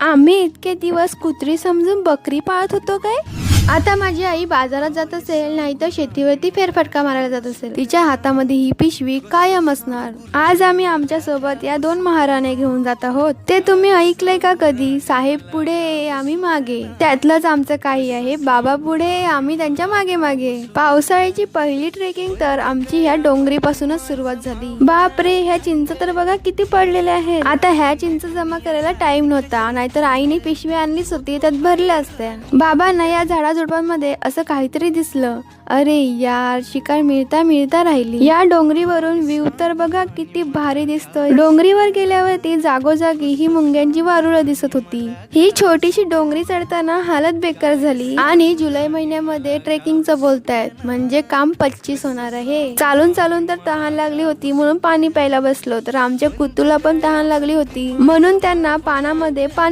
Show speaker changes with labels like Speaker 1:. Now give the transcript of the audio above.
Speaker 1: आम्ही इतके दिवस कुत्री समजून बकरी पाळत होतो काय? आता माझी आई बाजारात जात असेल, नाही तर शेतीवरती फेरफटका मारायला जात असेल, तिच्या हातामध्ये ही पिशवी कायम असणार. आज आम्ही आमच्या सोबत या 2 महाराण्या घेऊन जात आहोत. ते तुम्ही ऐकलंय का कधी? साहेब पुढे आम्ही मागे. त्यातलंच आमचं काही आहे. बाबा पुढे आम्ही त्यांच्या मागे मागे. पावसाळ्याची पहिली ट्रेकिंग तर आमची ह्या डोंगरीपासूनच सुरुवात झाली. बापरे, ह्या चिंच तर बघा किती पडलेल्या आहेत. आता ह्या चिंच जमा करायला टाइम नव्हता, नाहीतर आईने पिशवी आणलीच होती, त्यात भरल्या असत्या. बाबांना या झाडाझुडपांमध्ये असं काहीतरी दिसलं. अरे यार, शिकार मिळता राहिली. या डोंगरीवरून व्ह्यू तर बघा किती भारी दिसतोय. डोंगरीवर गेल्यावरती जागोजागी ही मुंग्यांची वारुळं दिसत होती. ही छोटीशी डोंगरी चढताना हालत बेकार झाली. आणि जुलै महिन्यामध्ये ट्रेकिंगचं बोलतायत, म्हणजे काम 25 होणार आहे. चालून चालून तर तहान लागली होती, म्हणून पाणी प्यायला बसलो. तर आमच्या कुतूला पण तहान लागली होती, म्हणून त्यांना पानामध्ये पाणी